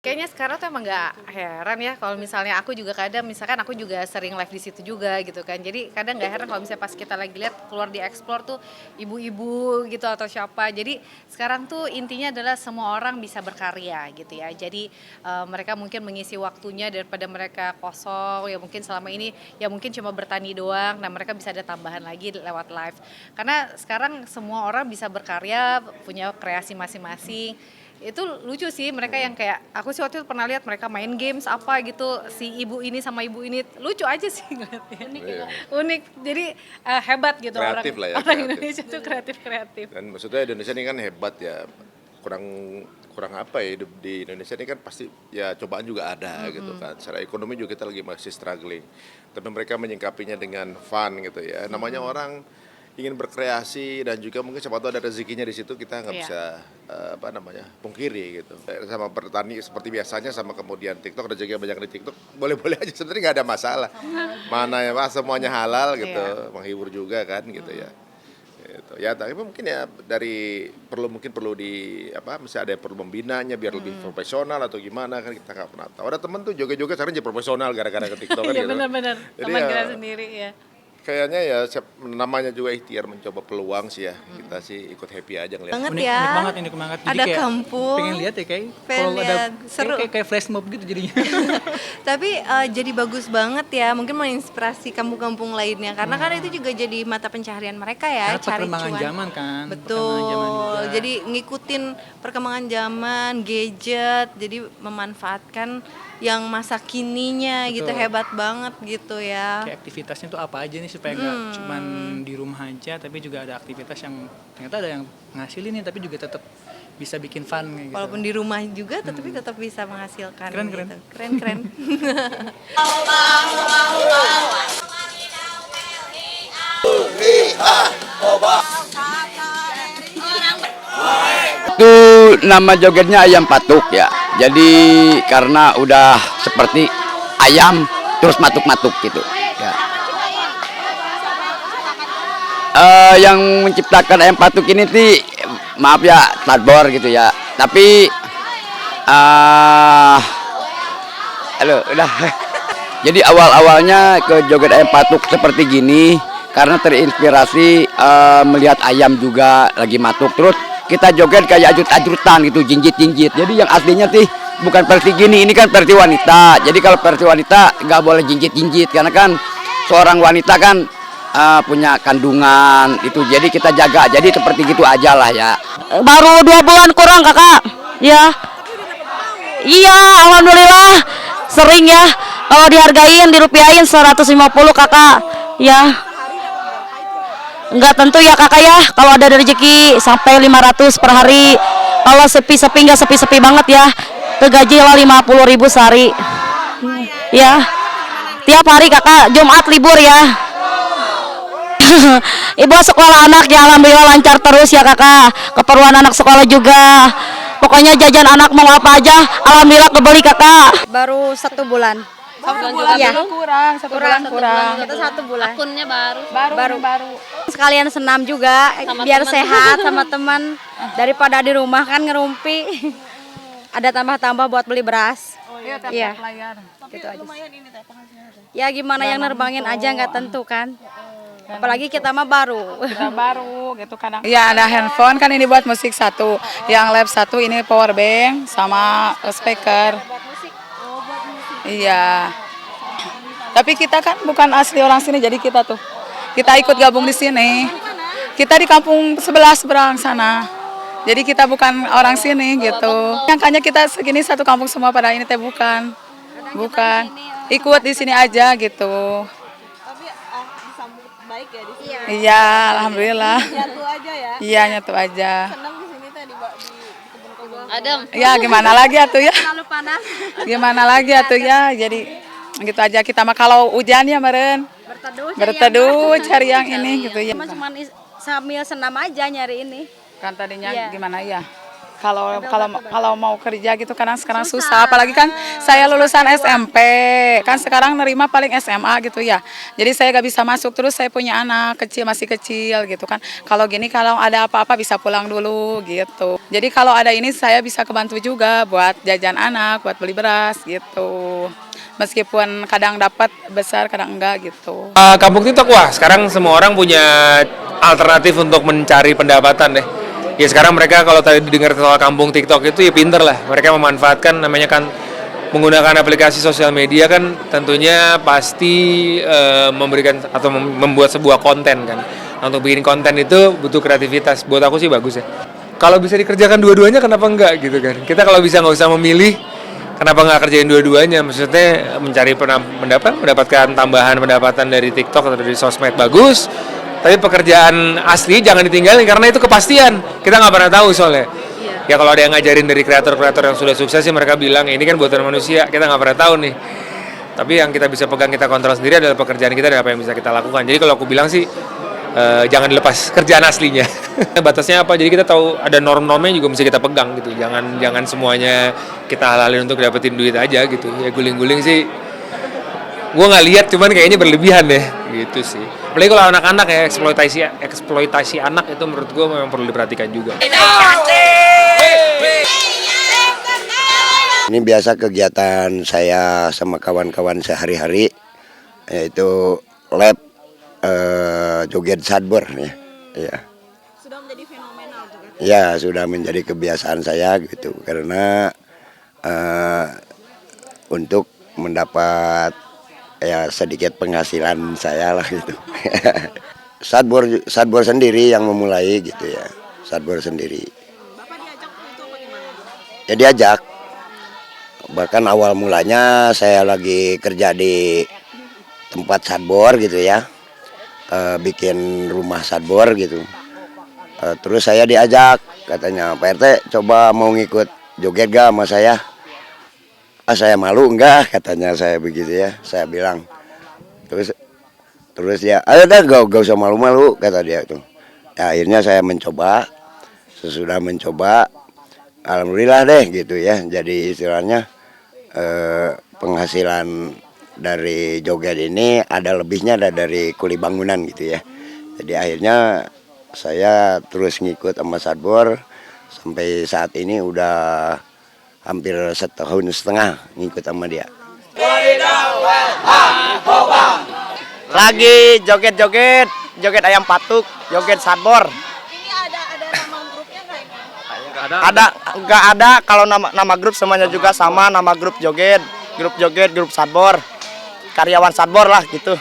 Kayaknya sekarang tuh emang nggak heran ya kalau misalnya aku juga kadang misalkan aku juga sering live di situ juga gitu kan. Jadi kadang nggak heran kalau misalnya pas kita lagi lihat keluar di explore tuh ibu-ibu gitu atau siapa. Jadi sekarang tuh intinya adalah semua orang bisa berkarya gitu ya. Jadi mereka mungkin mengisi waktunya daripada mereka kosong ya mungkin selama ini ya mungkin cuma bertani doang. Nah mereka bisa ada tambahan lagi lewat live. Karena sekarang semua orang bisa berkarya, punya kreasi masing-masing. Itu lucu sih mereka yang kayak aku sih waktu itu pernah lihat mereka main games apa gitu si ibu ini sama ibu ini lucu aja sih ngeliatnya. Unik ya. Unik jadi hebat gitu kreatif lah ya, orang kreatif. Indonesia tuh kreatif Dan maksudnya Indonesia ini kan hebat ya, kurang kurang apa ya, hidup di Indonesia ini kan pasti ya cobaan juga ada gitu kan. Secara ekonomi juga kita lagi masih struggling, tapi mereka menyingkapinya dengan fun gitu ya. Namanya orang ingin berkreasi dan juga mungkin siapa tahu ada rezekinya di situ, kita nggak bisa apa namanya pungkiri gitu. Sama bertani seperti biasanya, sama kemudian TikTok, rezeki banyak di TikTok boleh-boleh aja sebenarnya, nggak ada masalah. Mana ya Mas, semuanya halal gitu, menghibur juga kan gitu ya. Gitu. Ya tapi mungkin ya mungkin perlu di apa, misalnya ada yang perlu membinanya biar lebih profesional atau gimana kan, kita nggak pernah tahu. Ada temen tuh joget-joget sekarang jadi profesional gara-gara ke TikTok kan Iya gitu. benar-benar teman kita sendiri ya. Kayaknya ya namanya juga ikhtiar mencoba peluang sih ya. Kita sih ikut happy aja ngeliat. Banget Unik, ya. unik banget. Jadi Ada kayak kampung. pengen lihat ya kayak Pengen kalau ada lihat, seru. kayak flash mob gitu jadinya. Tapi jadi bagus banget ya, mungkin menginspirasi kampung-kampung lainnya karena kan itu juga jadi mata pencaharian mereka ya, Karena cari perkembangan cuan. zaman kan. Perkembangan zaman Betul. juga. Jadi ngikutin perkembangan zaman, gadget, jadi memanfaatkan yang masa kininya gitu, Betul. hebat banget gitu ya. Kayak aktivitasnya tuh apa aja nih supaya nggak cuman di rumah aja, tapi juga ada aktivitas yang ternyata ada yang ngasilin nih tapi juga tetap bisa bikin fun kayak gitu. Walaupun di rumah juga tetapi tetap bisa menghasilkan Keren, gitu. keren. Keren. Itu nama jogetnya ayam patuk ya. Jadi karena udah seperti ayam terus matuk-matuk gitu. Ya. Yang menciptakan ayam patuk ini sih maaf ya Tadbor gitu ya. Tapi halo udah. Jadi awal-awalnya ke joget ayam patuk seperti gini karena terinspirasi melihat ayam juga lagi matuk, terus kita joget kayak ajut-ajutan gitu, jinjit-jinjit. Jadi yang aslinya sih bukan versi gini, ini kan versi wanita. Jadi kalau versi wanita nggak boleh jinjit-jinjit karena kan seorang wanita kan punya kandungan itu. Jadi kita jaga. Jadi seperti gitu aja lah ya. Baru 2 bulan kurang kakak. Ya. Iya, alhamdulillah sering ya. Kalau dihargain, dirupiahin 150 kakak. Ya. Enggak tentu ya kakak ya. Kalau ada rezeki sampai 500 per hari. Kalau sepi-sepi nggak sepi-sepi banget ya. Kegaji lah 50.000 sehari. Ya. Tiap hari kakak, Jumat libur ya. Ibu sekolah anaknya alhamdulillah lancar terus ya kakak. Keperluan anak sekolah juga. Pokoknya jajan anak mau apa aja, alhamdulillah kebeli kakak. Baru 1 bulan. Iya. Satu bulan. Akunnya baru. Baru. Sekalian senam juga, biar sehat sama teman daripada di rumah kan ngerumpi. Ada tambah-tambah buat beli beras. Iya. Gitu aja. Ya gimana yang nerbangin aja nggak tentu kan. Apalagi kita mah baru. Kita baru gitu kadang. Iya ada handphone kan ini buat musik satu, yang lab satu ini power bank sama speaker. Iya. Tapi kita kan bukan asli orang sini jadi kita ikut gabung di sini. Kita di kampung sebelah seberang sana. Jadi kita bukan orang sini gitu. Nyangkanya kita segini satu kampung semua pada ini teh bukan. Ikut di sini aja gitu. Baik ya di sini. Iya, alhamdulillah. Nyatu aja ya. Iya, nyatu aja. Senang di sini teh di kebun-kebun. Adem. Ya, gimana lagi atuh ya? Terlalu panas. Gimana lagi atuh ya? Jadi gitu aja kita mah kalau hujan ya meren. Berteduh cari yang ini gitu ya. Cuma sambil senam aja nyari ini. Kan tadinya Iya. gimana ya? Kalau mau kerja gitu kadang sekarang susah, apalagi kan saya lulusan SMP, kan sekarang nerima paling SMA gitu ya. Jadi saya gak bisa masuk, terus saya punya anak kecil, masih kecil gitu kan. Kalau gini kalau ada apa-apa bisa pulang dulu gitu. Jadi kalau ada ini saya bisa kebantu juga buat jajan anak, buat beli beras gitu. Meskipun kadang dapat besar, kadang enggak gitu. Kampung TikTok, wah sekarang semua orang punya alternatif untuk mencari pendapatan deh. Ya sekarang mereka kalau tadi dengar soal kampung TikTok itu ya pinter lah. Mereka memanfaatkan namanya kan menggunakan aplikasi sosial media kan tentunya pasti memberikan atau membuat sebuah konten kan. Nah, untuk bikin konten itu butuh kreativitas. Buat aku sih bagus ya. Kalau bisa dikerjakan dua-duanya kenapa enggak gitu kan. Kita kalau bisa nggak usah memilih, kenapa nggak kerjain dua-duanya? Maksudnya mencari mendapatkan tambahan pendapatan dari TikTok atau dari sosmed bagus. Tapi pekerjaan asli jangan ditinggalin karena itu kepastian. Kita nggak pernah tahu soalnya. Ya kalau ada yang ngajarin dari kreator-kreator yang sudah sukses sih mereka bilang ini kan buatan manusia. Kita nggak pernah tahu nih. Tapi yang kita bisa pegang, kita kontrol sendiri adalah pekerjaan kita dan apa yang bisa kita lakukan. Jadi kalau aku bilang sih jangan dilepas kerjaan aslinya. Batasnya apa? Jadi kita tahu ada norm-normnya juga mesti kita pegang gitu. Jangan semuanya kita halalin untuk dapetin duit aja gitu. Ya guling-guling sih. Gue nggak lihat, cuman kayaknya berlebihan deh gitu sih. Apalagi kalau anak-anak ya eksploitasi anak itu menurut gue memang perlu diperhatikan juga. Ini biasa kegiatan saya sama kawan-kawan sehari-hari, yaitu lab joget sadbor ya. Ya. Sudah menjadi fenomenal juga. Ya, sudah menjadi kebiasaan saya gitu karena untuk mendapat ya sedikit penghasilan saya lah gitu. Sadbor sendiri yang memulai gitu ya. Sadbor sendiri. Bapak diajak itu apa gimana? Ya diajak. Bahkan awal mulanya saya lagi kerja di tempat sadbor gitu ya. Bikin rumah sadbor gitu. Terus saya diajak, katanya Pak RT coba mau ngikut joget gak sama saya? Saya malu enggak, katanya saya begitu ya. Saya bilang. Terus ya, ayo dah gak usah malu-malu, kata dia tuh. Ya, akhirnya saya mencoba. Sesudah mencoba, alhamdulillah deh gitu ya. Jadi istilahnya penghasilan dari joget ini ada lebihnya dari kuli bangunan gitu ya. Jadi akhirnya saya terus ngikut sama sadbor sampai saat ini udah hampir 1,5 tahun ngikut sama dia. Lagi joget ayam patuk, joget sadbor. Ini ada nama grupnya nggak ini? Nggak ada. Kalau nama grup semuanya juga sama, nama grup joget, grup sadbor, karyawan sadbor lah gitu.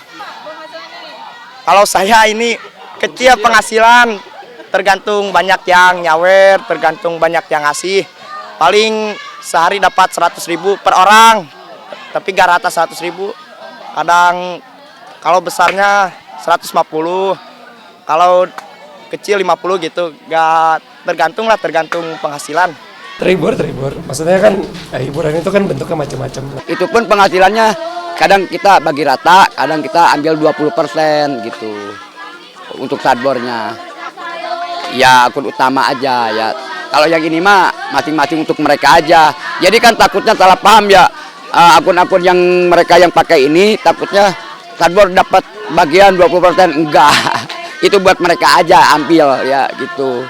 Kalau saya ini kecil penghasilan, tergantung banyak yang nyawer, tergantung banyak yang ngasih. Paling sehari dapat 100.000 per orang, tapi gak rata 100.000. Kadang kalau besarnya 150, kalau kecil 50 gitu. Gak tergantung penghasilan. Terhibur. Maksudnya kan hiburan itu kan bentuknya macam-macam. Itu pun penghasilannya kadang kita bagi rata, kadang kita ambil 20% gitu untuk sadbornya. Ya akun utama aja ya. Kalau yang ini mah masing-masing untuk mereka aja. Jadi kan takutnya salah paham ya. Akun-akun yang mereka yang pakai ini takutnya sadbor dapat bagian 20%. Enggak. Itu buat mereka aja ambil ya gitu.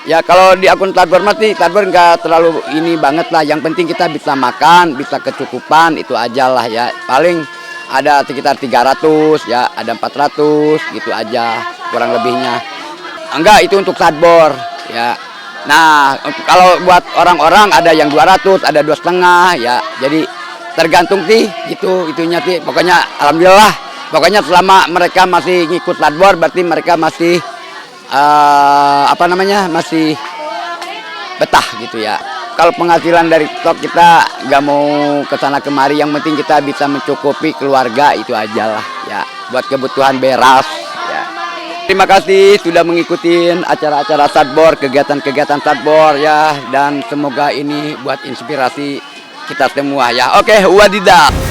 Ya kalau di akun sadbor mati, sadbor nggak terlalu ini banget lah. Yang penting kita bisa makan, bisa kecukupan, itu aja lah ya. Paling ada sekitar 300 ya, ada 400 gitu aja kurang lebihnya. Enggak, itu untuk sadbor ya. Nah, kalau buat orang-orang ada yang 200, ada 2,5 ya. Jadi tergantung sih gitu itunya sih. Pokoknya alhamdulillah. Pokoknya selama mereka masih ngikut sadbor berarti mereka masih masih betah gitu ya. Kalau penghasilan dari TikTok kita nggak mau kesana kemari, yang penting kita bisa mencukupi keluarga, itu aja lah ya, buat kebutuhan beras ya. Terima kasih sudah mengikuti acara-acara sadbor, kegiatan-kegiatan sadbor ya, dan semoga ini buat inspirasi kita semua ya. Oke, wadidaw.